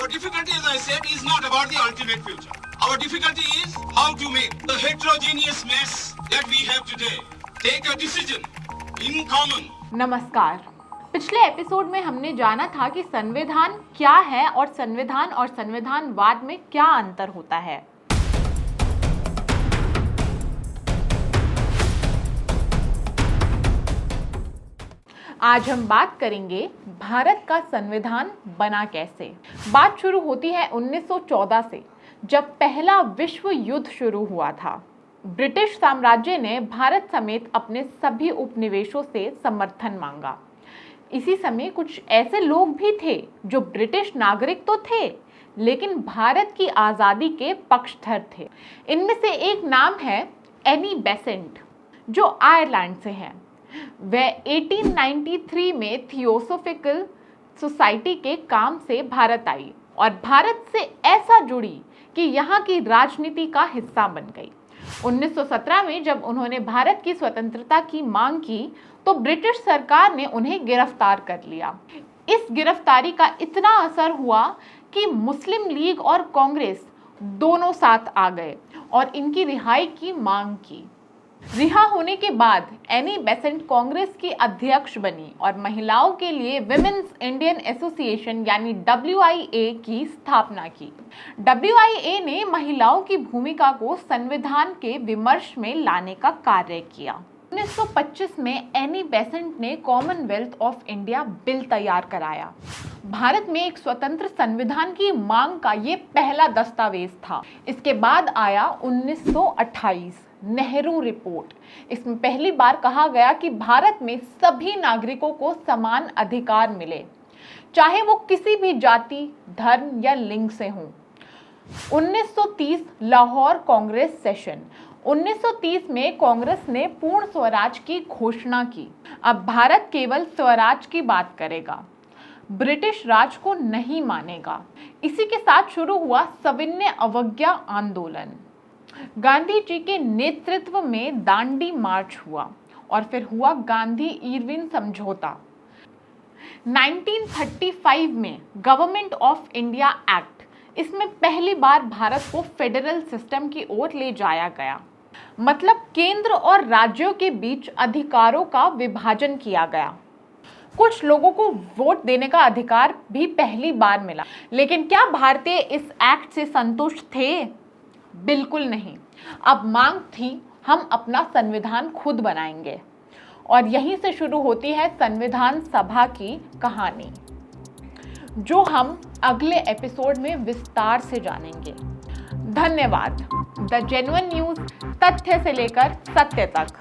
Our difficulty, as I said, is not about the ultimate future. Our difficulty is how to make the heterogeneous mess that we have today take a decision in common. नमस्कार। पिछले episode में हमने जाना था कि संविधान क्या है और संविधानवाद में क्या अंतर होता है। आज हम बात करेंगे भारत का संविधान बना कैसे। बात शुरू होती है 1914 से, जब पहला विश्व युद्ध शुरू हुआ था। ब्रिटिश साम्राज्य ने भारत समेत अपने सभी उपनिवेशों से समर्थन मांगा। इसी समय कुछ ऐसे लोग भी थे जो ब्रिटिश नागरिक तो थे, लेकिन भारत की आज़ादी के पक्षधर थे। इनमें से एक नाम है एनी बेसेंट, जो आयरलैंड से है। वह 1893 में थियोसोफिकल सोसाइटी के काम से भारत आई और भारत से ऐसा जुड़ी कि यहाँ की राजनीति का हिस्सा बन गई। 1917 में जब उन्होंने भारत की स्वतंत्रता की मांग की तो ब्रिटिश सरकार ने उन्हें गिरफ्तार कर लिया। इस गिरफ्तारी का इतना असर हुआ कि मुस्लिम लीग और कांग्रेस दोनों साथ आ गए और इनकी रिहाई की मांग की। रिहा होने के बाद एनी बेसेंट कांग्रेस की अध्यक्ष बनी और महिलाओं के लिए विमेन्स इंडियन एसोसिएशन यानी WIA की स्थापना की। WIA ने महिलाओं की भूमिका को संविधान के विमर्श में लाने का कार्य किया। 1925 में एनी बेसेंट ने कॉमनवेल्थ ऑफ इंडिया बिल तैयार कराया। भारत में एक स्वतंत्र संविधान की मांग का ये पहला दस्तावेज था। इसके बाद आया 1928 नेहरू रिपोर्ट। इसमें पहली बार कहा गया कि भारत में सभी नागरिकों को समान अधिकार मिले, चाहे वो किसी भी जाति, धर्म या लिंग से हों। 1930 लाहौर कांग्रेस सेशन। 1930 में कांग्रेस ने पूर्ण स्वराज की घोषणा की। अब भारत केवल स्वराज की बात करेगा, ब्रिटिश राज को नहीं मानेगा। इसी के साथ शुरू हुआ सविनय अवज्ञा आंदोलन। गांधी जी के नेतृत्व में दांडी मार्च हुआ और फिर हुआ गांधी इरविन समझौता। 1935 में गवर्नमेंट ऑफ इंडिया एक्ट, इसमें पहली बार भारत को फेडरल सिस्टम की ओर ले जाया गया। मतलब केंद्र और राज्यों के बीच अधिकारों का विभाजन किया गया। कुछ लोगों को वोट देने का अधिकार भी पहली बार मिला। लेकिन क्या भारतीय इस एक्ट से संतुष्ट थे? बिल्कुल नहीं। अब मांग थी हम अपना संविधान खुद बनाएंगे। और यहीं से शुरू होती है संविधान सभा की कहानी, जो हम अगले एपिसोड में विस्तार से जानेंगे। धन्यवाद। द जेन्युइन न्यूज़, तथ्य से लेकर सत्य तक।